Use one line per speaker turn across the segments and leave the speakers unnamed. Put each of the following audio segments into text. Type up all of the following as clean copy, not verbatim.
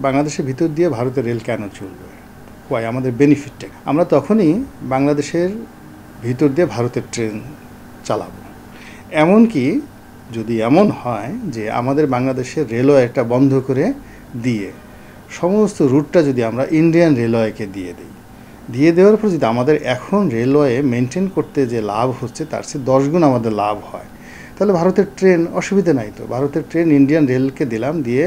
বাংলাদেশের ভিতর দিয়ে ভারতের রেল কেন চলবে, হোয়াই, আমাদের বেনিফিটটা। আমরা তখনই বাংলাদেশের ভিতর দিয়ে ভারতের ট্রেন চালাবো। এমনকি যদি এমন হয় যে আমাদের বাংলাদেশের রেলওয়েটা বন্ধ করে দিয়ে সমস্ত রুটটা যদি আমরা ইন্ডিয়ান রেলওয়েকে দিয়ে দেওয়ার পর যদি আমাদের এখন রেলওয়ে মেনটেন করতে যে লাভ হচ্ছে তার চেয়ে 10 গুণ আমাদের লাভ হয়, তাহলে ভারতের ট্রেন অসুবিধা নাই তো। ভারতের ট্রেন ইন্ডিয়ান রেলকে দিলাম, দিয়ে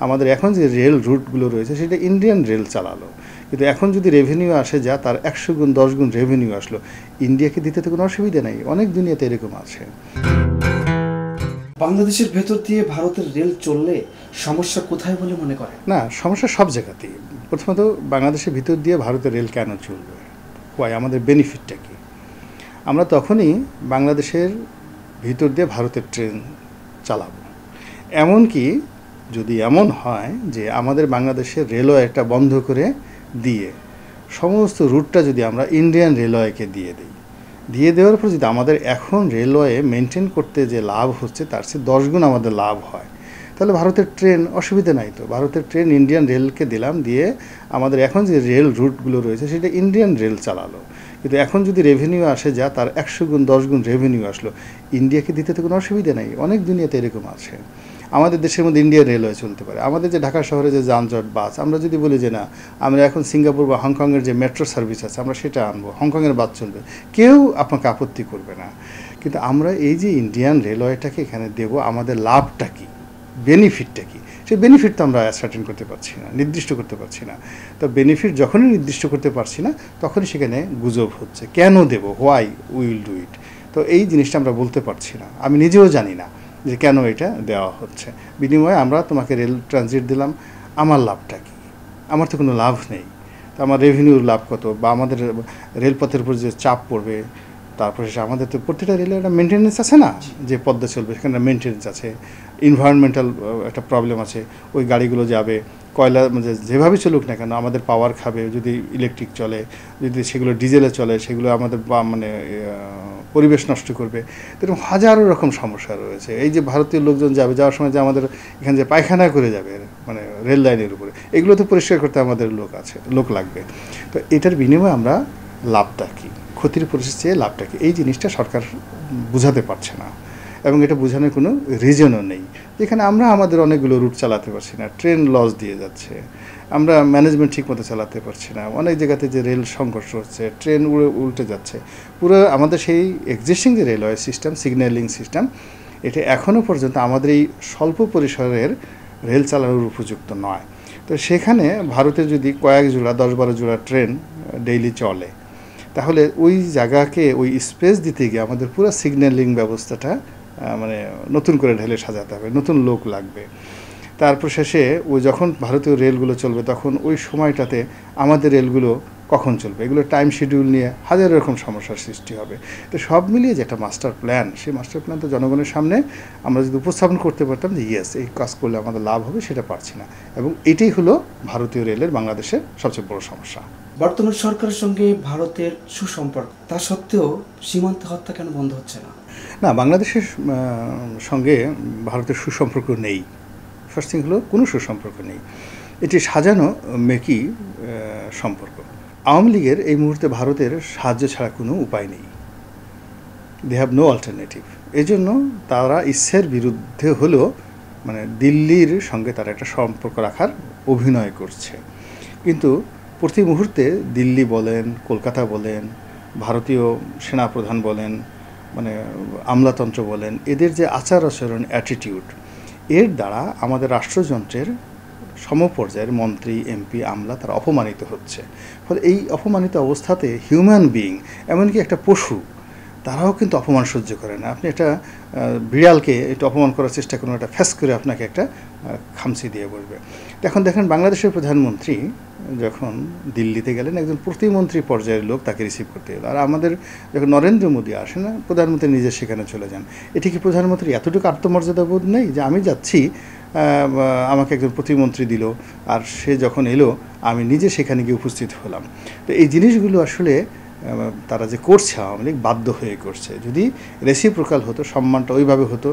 আমাদের এখন যে রেল রুটগুলো রয়েছে সেটা ইন্ডিয়ান রেল চালালো। কিন্তু এখন যদি রেভিনিউ আসে যা তার 100 গুণ 10 গুণ রেভিনিউ আসলো, ইন্ডিয়াকে দিতে তো কোনো অসুবিধা নাই। অনেক দুনিয়াতে এরকম আছে।
বাংলাদেশের ভেতর দিয়ে ভারতের রেল চললে সমস্যা কোথায় বলে মনে করেন?
না, সমস্যা সব জায়গাতেই। প্রথমত বাংলাদেশের ভিতর দিয়ে ভারতের রেল কেন চলবে, হোয়াই, আমাদের বেনিফিটটা কী। আমরা তখনই বাংলাদেশের ভিতর দিয়ে ভারতের ট্রেন চালাবো। এমনকি যদি এমন হয় যে আমাদের বাংলাদেশের রেলওয়েটা বন্ধ করে দিয়ে সমস্ত রুটটা যদি আমরা ইন্ডিয়ান রেলওয়েকে দিয়ে দেওয়ার পর যদি আমাদের এখন রেলওয়ে মেনটেন করতে যে লাভ হচ্ছে তার চেয়ে 10 গুণ আমাদের লাভ হয়, তাহলে ভারতের ট্রেন অসুবিধা নাই তো। ভারতের ট্রেন ইন্ডিয়ান রেলকে দিলাম, দিয়ে আমাদের এখন যে রেল রুটগুলো রয়েছে সেটা ইন্ডিয়ান রেল চালালো। কিন্তু এখন যদি রেভিনিউ আসে যা তার 100 গুণ 10 গুণ রেভিনিউ আসলো, ইন্ডিয়াকে দিতে তো কোনো অসুবিধা নেই। অনেক দুনিয়াতে এরকম আছে। আমাদের দেশের মধ্যে ইন্ডিয়ান রেলওয়ে চলতে পারে। আমাদের যে ঢাকা শহরে যে যানজট, বাস, আমরা যদি বলি যে না, আমরা এখন সিঙ্গাপুর বা হংকংয়ের যে মেট্রো সার্ভিস আছে আমরা সেটা আনবো, হংকংয়ের বাস চলবে, কেউ আপনাকে আপত্তি করবে না। কিন্তু আমরা এই যে ইন্ডিয়ান রেলওয়েটাকে এখানে দেব, আমাদের লাভটা কী, বেনিফিটটা কী, সেই বেনিফিট তো আমরা অ্যাসার্টেন করতে পারছি না, নির্দিষ্ট করতে পারছি না। তো বেনিফিট যখনই নির্দিষ্ট করতে পারছি না তখনই সেখানে গুজব হচ্ছে, কেন দেব, হোয়াই উইল ডু ইট। তো এই জিনিসটা আমরা বলতে পারছি না, আমি নিজেও জানি না যে কেন এটা দেওয়া হচ্ছে। বিনিময়ে আমরা তোমাকে রেল ট্রানজিট দিলাম, আমার লাভটা কী? আমার তো কোনো লাভ নেই। তো আমার রেভিনিউর লাভ কত, বা আমাদের রেলপথের উপর যে চাপ পড়বে, তারপরে আমাদের তো প্রতিটা রেলের একটা মেনটেন্যান্স আছে না, যে পদ্মা চলবে সেখানে মেনটেন্যান্স আছে, এনভায়রনমেন্টাল একটা প্রবলেম আছে। ওই গাড়িগুলো যাবে, কয়লা মানে যেভাবে চলুক না কেন আমাদের পাওয়ার খাবে। যদি ইলেকট্রিক চলে, যদি সেগুলো ডিজেলে চলে, সেগুলো আমাদের মানে পরিবেশ নষ্ট করবে। এরকম হাজারো রকম সমস্যা রয়েছে। এই যে ভারতীয় লোকজন যাওয়ার সময় যে আমাদের এখানে যে পায়খানা করে যাবে মানে রেল লাইনের উপরে, এগুলো তো পরিষ্কার করতে আমাদের লোক লাগবে। তো এটার বিনিময়ে আমরা লাভটা কী, ক্ষতির পরিস্থিতি লাভটা কী, এই জিনিসটা সরকার বুঝাতে পারছে না, এবং এটা বোঝানোর কোনো রিজনও নেই। যেখানে আমরা আমাদের অনেকগুলো রুট চালাতে পারছি না, ট্রেন লস দিয়ে যাচ্ছে, আমরা ম্যানেজমেন্ট ঠিকমতো চালাতে পারছি না, অনেক জায়গাতে যে রেল সংঘর্ষ হচ্ছে, ট্রেন উল্টে যাচ্ছে। পুরো আমাদের সেই এক্সিস্টিং যে রেলওয়ে সিস্টেম, সিগন্যালিং সিস্টেম, এটা এখনও পর্যন্ত আমাদের এই স্বল্প পরিসরের রেল চালানোর উপযুক্ত নয়। তো সেখানে ভারতে যদি কয়েক জোড়া 10-12 জোড়া ট্রেন ডেইলি চলে, তাহলে ওই জায়গাকে ওই স্পেস দিতে গিয়ে আমাদের পুরো সিগন্যালিং ব্যবস্থাটা মানে নতুন করে ঢেলে সাজাতে হবে, নতুন লোক লাগবে। তারপর শেষে ওই যখন ভারতীয় রেলগুলো চলবে তখন ওই সময়টাতে আমাদের রেলগুলো কখন চলবে, এগুলো টাইম শিডিউল নিয়ে হাজার রকম সমস্যার সৃষ্টি হবে। তো সব মিলিয়ে যে একটা মাস্টার প্ল্যান, সেই মাস্টার প্ল্যান তো জনগণের সামনে আমরা যদি উপস্থাপন করতে পারতাম যে ইয়েস এই কাজ করলে আমাদের লাভ হবে, সেটা পারছি না। এবং এটাই হলো ভারতীয় রেলের বাংলাদেশের সবচেয়ে বড় সমস্যা।
বর্তমান সরকারের সঙ্গে ভারতের সুসম্পর্ক, তা সত্ত্বেও সীমান্ত হত্যা কেন বন্ধ হচ্ছে না?
না, বাংলাদেশের সঙ্গে ভারতের সুসম্পর্ক নেই। ফার্স্ট থিং হলো কোনো সুসম্পর্ক নেই, এটি সাজানো মেকি সম্পর্ক। আওয়ামী লীগের এই মুহূর্তে ভারতের সাহায্য ছাড়া কোনো উপায় নেই, দে হ্যাভ নো অল্টারনেটিভ। এই জন্য তারা ইচ্ছের বিরুদ্ধে হলেও মানে দিল্লির সঙ্গে তারা একটা সম্পর্ক রাখার অভিনয় করছে। কিন্তু প্রতি মুহূর্তে দিল্লি বলেন, কলকাতা বলেন, ভারতীয় সেনাপ্রধান বলেন, মানে আমলাতন্ত্র বলেন, এদের যে আচার আচরণ, অ্যাটিটিউড, এর দ্বারা আমাদের রাষ্ট্রযন্ত্রের সমপর্যায়ের মন্ত্রী, এমপি, আমলা তারা অপমানিত হচ্ছে। ফলে এই অপমানিত অবস্থাতে হিউম্যান বিইং, এমনকি একটা পশু, তারাও কিন্তু অপমান সহ্য করে না। আপনি একটা বিড়ালকে একটু অপমান করার চেষ্টা করুন, একটা ফ্যাস করে আপনাকে একটা খামচি দিয়ে বলবে। এখন দেখেন বাংলাদেশের প্রধানমন্ত্রী যখন দিল্লিতে গেলেন, একজন প্রতিমন্ত্রী পর্যায়ের লোক তাকে রিসিভ করতে গেল। আর আমাদের যখন নরেন্দ্র মোদী আসে না, প্রধানমন্ত্রী নিজে সেখানে চলে যান। এটি কি প্রধানমন্ত্রী এতটুকু আত্মমর্যাদা বোধ নেই যে আমি যাচ্ছি, আমাকে একজন প্রতিমন্ত্রী দিল, আর সে যখন এলো আমি নিজে সেখানে গিয়ে উপস্থিত হলাম? তো এই জিনিসগুলো আসলে তারা যে করছে, আওয়ামী লীগ বাধ্য হয়ে করছে। যদি রেসিপ্রোকাল হতো, সম্মানটা ওইভাবে হতো,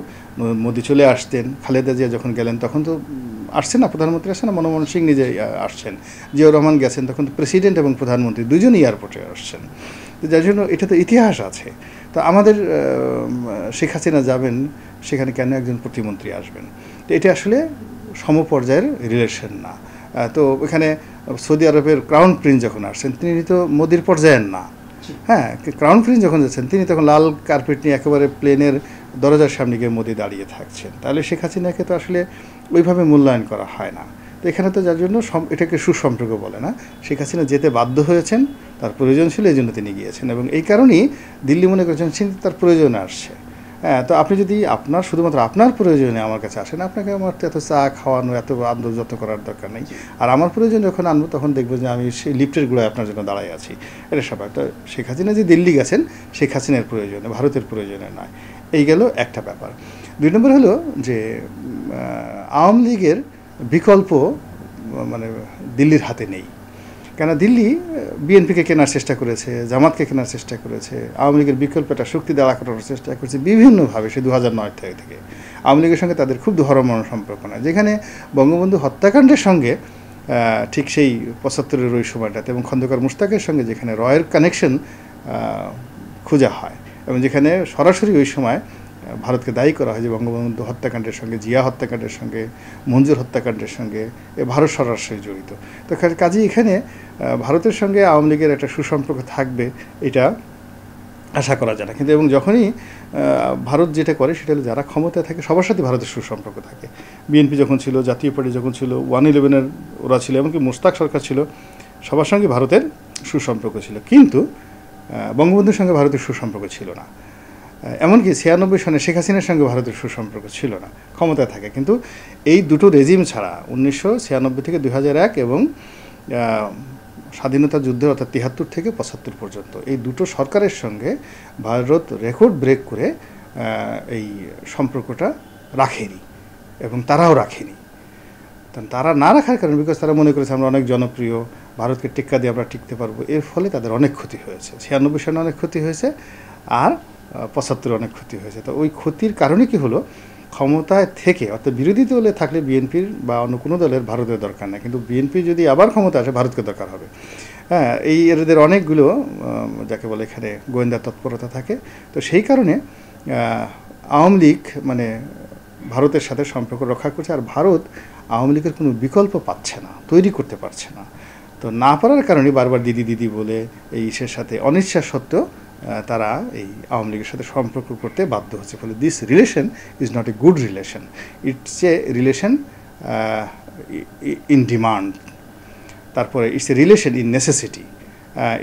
মোদি চলে আসতেন, খালেদা জিয়া যখন গেলেন তখন তো আসছেন না, প্রধানমন্ত্রী আসছেন না, মনমোহন সিং নিজে আসছেন, জিয়াউর রহমান গেছেন, তখন প্রেসিডেন্ট এবং প্রধানমন্ত্রী দুজনই এয়ারপোর্টে আসছেন। তো যার জন্য এটা তো ইতিহাস আছে। তো আমাদের শেখ হাসিনা যাবেন সেখানে কেন একজন প্রতিমন্ত্রী আসবেন? তো এটা আসলে সমপর্যায়ের রিলেশন না। তো এখানে সৌদি আরবের ক্রাউন প্রিন্স যখন আসছেন তিনি তো মোদির পর্যায়ের না। হ্যাঁ, ক্রাউন প্রিন্স যখন যাচ্ছেন তিনি তখন লাল কার্পেট নিয়ে একেবারে প্লেনের দরজার সামনে গিয়ে মোদি দাঁড়িয়ে থাকছেন। তাহলে শেখ হাসিনাকে তো আসলে ওইভাবে মূল্যায়ন করা হয় না। তো এখানে তো যার জন্য এটাকে সুসম্পর্ক বলে না। শেখ হাসিনা যেতে বাধ্য হয়েছেন, তার প্রয়োজন ছিল, এই জন্য তিনি গিয়েছেন, এবং এই কারণেই দিল্লি মনে করেছেন তার প্রয়োজনে আসছে। হ্যাঁ, তো আপনি যদি শুধুমাত্র আপনার প্রয়োজনে আমার কাছে আসেন, আপনাকে আমার এত চা খাওয়ানো, এত আদর যত্ন করার দরকার নেই। আর আমার প্রয়োজন যখন আনবো তখন দেখবো যে আমি সেই লিফটের গোড়ায় আপনার জন্য দাঁড়াই আছি। এটা স্বাভাবিক। তো শেখ হাসিনা যে দিল্লি গেছেন শেখ হাসিনার প্রয়োজনে, ভারতের প্রয়োজনে নয়। এই গেল একটা ব্যাপার। 2 নম্বর হলো যে আওয়ামী লীগের বিকল্প মানে দিল্লির হাতে নেই। কেন দিল্লি বিএনপিকে কেনার চেষ্টা করেছে, জামাতকে কেনার চেষ্টা করেছে, আওয়ামী লীগের বিকল্পটা শক্তি দাঁড়া করার চেষ্টা করেছে বিভিন্নভাবে। সে 2009 থেকে আওয়ামী লীগের সঙ্গে তাদের খুব ধর্মমন সম্পর্ক নয়। যেখানে বঙ্গবন্ধু হত্যাকাণ্ডের সঙ্গে ঠিক সেই 75-এর ওই সময়টাতে এবং খন্দকার মুশতাকের সঙ্গে যেখানে রয়ের কানেকশন খোঁজা হয়, এবং যেখানে সরাসরি ওই সময় ভারতকে দায়ী করা হয় যে বঙ্গবন্ধু হত্যাকাণ্ডের সঙ্গে, জিয়া হত্যাকাণ্ডের সঙ্গে, মঞ্জুর হত্যাকাণ্ডের সঙ্গে ভারত সরাসরি জড়িত। তো কাজেই এখানে ভারতের সঙ্গে আওয়ামী লীগের একটা সুসম্পর্ক থাকবে এটা আশা করা যায় না। কিন্তু এবং যখনই ভারত যেটা করে সেটা হলো যারা ক্ষমতায় থাকে সবার সাথে ভারতের সুসম্পর্ক থাকে। বিএনপি যখন ছিল, জাতীয় পার্টি যখন ছিল, 111-এর ওরা ছিল, এমনকি মোশতাক সরকার ছিল, সবার সঙ্গে ভারতের সুসম্পর্ক ছিল। কিন্তু বঙ্গবন্ধুর সঙ্গে ভারতের সুসম্পর্ক ছিল না। এমনকি 96 সনে শেখ হাসিনার সঙ্গে ভারতের সুসম্পর্ক ছিল না, ক্ষমতায় থাকে। কিন্তু এই দুটো রেজিম ছাড়া 1996 থেকে 2001 এবং স্বাধীনতা যুদ্ধের অর্থাৎ 73 থেকে 75 পর্যন্ত এই দুটো সরকারের সঙ্গে ভারত রেকর্ড ব্রেক করে এই সম্পর্কটা রাখেনি, এবং তারাও রাখেনি। তারা না রাখার কারণে, বিকজ তারা মনে করেছে আমরা অনেক জনপ্রিয়, ভারতকে টেক্কা দিয়ে আমরা টিকতে পারবো। এর ফলে তাদের অনেক ক্ষতি হয়েছে। 96 সনে অনেক ক্ষতি হয়েছে, আর 75 অনেক ক্ষতি হয়েছে। তো ওই ক্ষতির কারণে কি হলো, ক্ষমতায় থেকে অর্থাৎ বিরোধী দলে থাকলে বিএনপির বা অন্য কোনো দলের ভারতের দরকার নেই, কিন্তু বিএনপি যদি আবার ক্ষমতা আসে ভারতকে দরকার হবে। হ্যাঁ, এদের অনেকগুলো যাকে বলে এখানে গোয়েন্দা তৎপরতা থাকে। তো সেই কারণে আওয়ামী লীগ মানে ভারতের সাথে সম্পর্ক রক্ষা করছে, আর ভারত আওয়ামী লীগের কোনো বিকল্প পাচ্ছে না, তৈরি করতে পারছে না। তো না পারার কারণে বারবার দিদি দিদি বলে এই ইসের সাথে অনিচ্ছা সত্ত্বেও তারা এই আওয়ামী লীগের সাথে সম্পর্ক করতে বাধ্য হচ্ছে। ফলে this relation is not a good relation, it's a relation in demand, তারপরে it's a relation in necessity,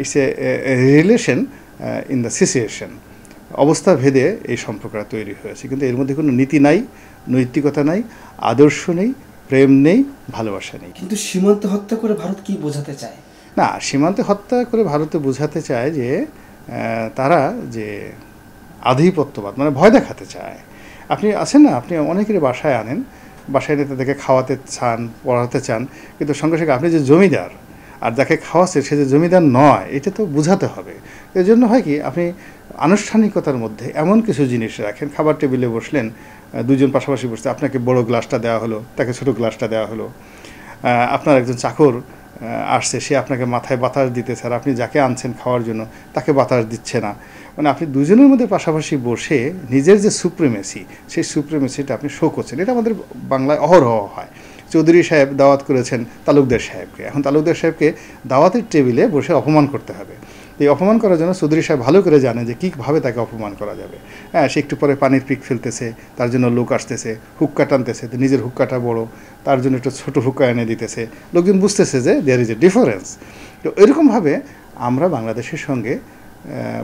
it's a relation in the situation. অবস্থা ভেদে এই সম্পর্কটা তৈরি হয়েছে, কিন্তু এর মধ্যে কোনো নীতি নাই, নৈতিকতা নাই, আদর্শ নেই, প্রেম নেই, ভালোবাসা নেই।
কিন্তু সীমান্ত হত্যা করে ভারত কি বোঝাতে চায়?
না, সীমান্তে হত্যা করে ভারতে বোঝাতে চায় যে তারা যে আধিপত্যবাদ মানে ভয় দেখাতে চায়। আপনি আছেন না, আপনি অনেকের বাসায় আনেন, বাসায় এনে তাদেরকে খাওয়াতে চান, পড়াতে চান, কিন্তু সঙ্গে সঙ্গে আপনি যে জমিদার আর যাকে খাওয়াচ্ছে সে যে জমিদার নয়, এটা তো বোঝাতে হবে। এর জন্য হয় কি, আপনি আনুষ্ঠানিকতার মধ্যে এমন কিছু জিনিস রাখেন, খাবার টেবিলে বসলেন, দুজন পাশাপাশি বসতে, আপনাকে বড় গ্লাসটা দেওয়া হলো, তাকে ছোটো গ্লাসটা দেওয়া হলো। আপনার একজন চাকর আসছে, সে আপনাকে মাথায় বাতাস দিতেছে, আর আপনি যাকে আনছেন খাওয়ার জন্য তাকে বাতাস দিচ্ছে না। মানে আপনি দুজনের মধ্যে পাশাপাশি বসে নিজের যে সুপ্রিমেসি, সেই সুপ্রিমেসিটা আপনি শো করছেন। এটা আমাদের বাংলায় অহরহ হয়। চৌধুরী সাহেব দাওয়াত করেছেন তালুকদার সাহেবকে, এখন তালুকদার সাহেবকে দাওয়াতের টেবিলে বসে অপমান করতে হবে। এই অপমান করার জন্য চৌধুরী সাহেব ভালো করে জানে যে কীভাবে তাকে অপমান করা যাবে। হ্যাঁ, সে একটু পরে পানির পিক ফেলতেছে, তার জন্য লোক আসতেছে, হুক্কা টানতেছে, নিজের হুক্কাটা বড়, তার জন্য একটু ছোটো হুক্কা এনে দিতেছে, লোকজন বুঝতেছে যে দেয়ার ইজ এ ডিফারেন্স। তো এরকমভাবে আমরা বাংলাদেশের সঙ্গে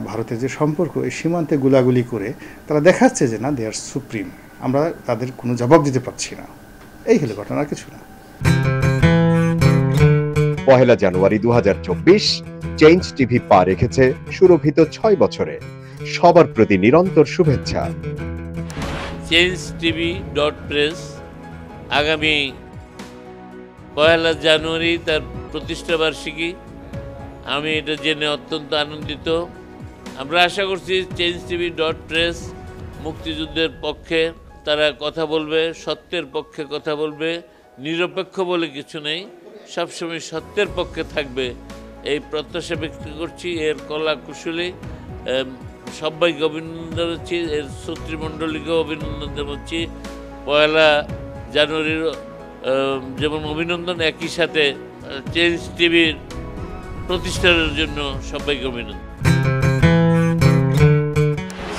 ভারতের যে সম্পর্ক, এই সীমান্তে গুলাগুলি করে তারা দেখাচ্ছে যে না, দে আর সুপ্রিম, আমরা তাদের কোনো জবাব দিতে পারছি না। এই হলো ঘটনা, আর কিছু না।
1 জানুয়ারি 2024 চেঞ্জ টিভি পা রেখেছে সুরভিত 6 বছরে। সবার প্রতি নিরন্তর শুভেচ্ছা।
changetv.press আগামী 1 জানুয়ারি তার প্রতিষ্ঠা বার্ষিকী। আমি এটা জেনে অত্যন্ত আনন্দিত। আমরা আশা করছি changetv.press মুক্তিযুদ্ধের পক্ষে তারা কথা বলবে, সত্যের পক্ষে কথা বলবে, নিরপেক্ষ বলে কিছু নেই, সবসময় সত্যের পক্ষে থাকবে এই প্রত্যাশা ব্যক্ত করছি। এর কলা কুশলী সবাইকে অভিনন্দন জানাচ্ছি, এর শ্রোতৃমণ্ডলীকেও অভিনন্দন জানাচ্ছি। 1 জানুয়ারির যেমন অভিনন্দন, একই সাথে চেঞ্জ টিভির প্রতিষ্ঠানের জন্য সবাইকে অভিনন্দন।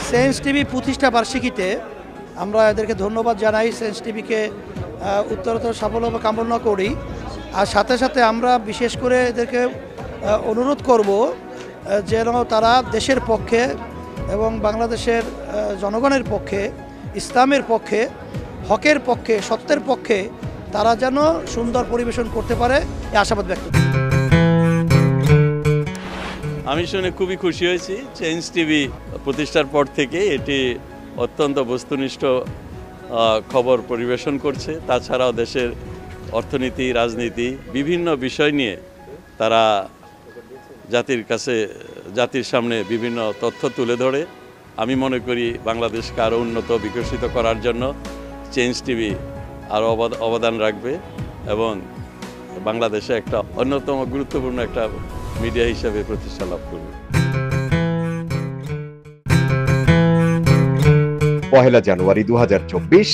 চেঞ্জ টিভি প্রতিষ্ঠা বার্ষিকীতে আমরা এদেরকে ধন্যবাদ জানাই। চেঞ্জ টিভিকে উত্তরোত্তর সাফল্য কামনা করি। আর সাথে সাথে আমরা বিশেষ করে এদেরকে অনুরোধ করব যেন তারা দেশের পক্ষে এবং বাংলাদেশের জনগণের পক্ষে, ইসলামের পক্ষে, হকের পক্ষে, সত্যের পক্ষে তারা যেন সুন্দর পরিবেশন করতে পারে এই আশাবাদ ব্যক্ত করি।
আমি শুনে খুবই খুশি হয়েছি। চেঞ্জ টিভি প্রতিষ্ঠার পর থেকে এটি অত্যন্ত বস্তুনিষ্ঠ খবর পরিবেশন করছে। তাছাড়াও দেশের অর্থনীতি, রাজনীতি বিভিন্ন বিষয় নিয়ে তারা জাতির সামনে বিভিন্ন তথ্য তুলে ধরে। আমি মনে করি বাংলাদেশকে আরও উন্নত বিকশিত করার জন্য চেঞ্জ টিভি আরও অবদান রাখবে এবং বাংলাদেশে একটা অন্যতম গুরুত্বপূর্ণ একটা মিডিয়া হিসেবে প্রতিষ্ঠা লাভ করবে।
1 জানুয়ারি 2024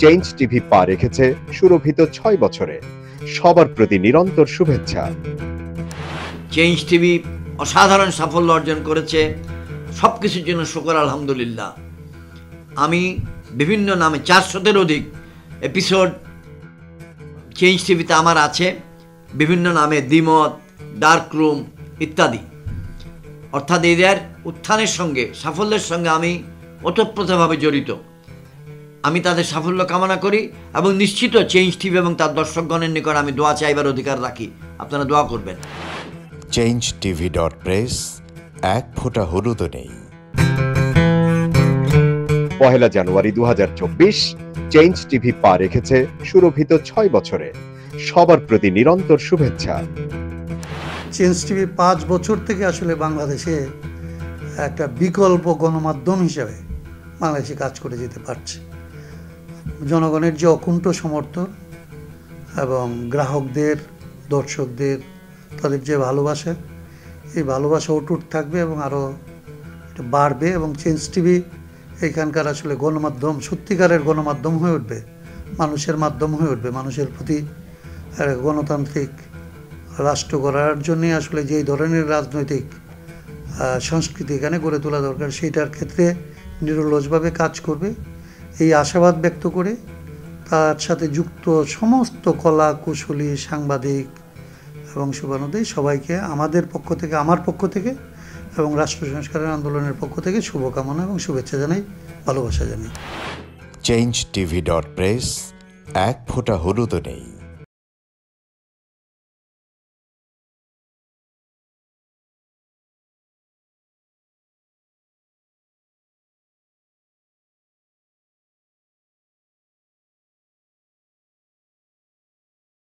চেঞ্জ টিভি পা রেখেছে সুরভিত 6 বছরে। সবার প্রতি নিরন্তর শুভেচ্ছা।
চেঞ্জ টিভি অসাধারণ সাফল্য অর্জন করেছে, সব কিছুর জন্য শুকর আলহামদুলিল্লাহ। আমি বিভিন্ন নামে 400-এর অধিক এপিসোড চেঞ্জ টিভিতে আমার আছে, বিভিন্ন নামে দ্বিমত, ডার্ক রুম ইত্যাদি। অর্থাৎ এদের উত্থানের সঙ্গে, সাফল্যের সঙ্গে আমি ওতপ্রোতভাবে জড়িত। আমি তাদের সাফল্য কামনা করি এবং নিশ্চিত চেঞ্জ টিভি এবং তার দর্শকগণের নিকট আমি দোয়া চাইবার অধিকার রাখি। আপনারা দোয়া করবেন।
changetv.press, এক ফোঁটা হলুদও নেই।
1 জানুয়ারি 2024 চেঞ্জ টিভি পা রেখেছে সুরভিত 6 বছরে। সবার প্রতি নিরন্তর শুভেচ্ছা।
চেঞ্জ টিভি 5 বছর থেকে আসলে বাংলাদেশে একটা বিকল্প গণমাধ্যম হিসাবে বাংলাদেশে কাজ করে যেতে পারছে। জনগণের যে অকুণ্ঠ সমর্থন এবং গ্রাহকদের, দর্শকদের তাদের যে ভালোবাসা, এই ভালোবাসা অটুট থাকবে এবং আরও বাড়বে এবং চেঞ্জ টিভি এইখানকার আসলে গণমাধ্যম, সত্যিকারের গণমাধ্যম হয়ে উঠবে, মানুষের মাধ্যম হয়ে উঠবে। মানুষের প্রতি গণতান্ত্রিক রাষ্ট্র গড়ার জন্যে আসলে যেই ধরনের রাজনৈতিক সংস্কৃতি এখানে গড়ে তোলা দরকার, সেইটার ক্ষেত্রে নিরলসভাবে কাজ করবে এই আশাবাদ ব্যক্ত করে তার সাথে যুক্ত সমস্ত কলা কুশলী, সাংবাদিক এবং শুভানুদ্দেশ সবাইকে আমাদের পক্ষ থেকে, আমার পক্ষ থেকে এবং রাষ্ট্র সংস্কারের আন্দোলনের পক্ষ থেকে শুভকামনা এবং শুভেচ্ছা জানাই, ভালোবাসা জানাই।
changetv.press, এক ফোঁটা হলুদও নেই।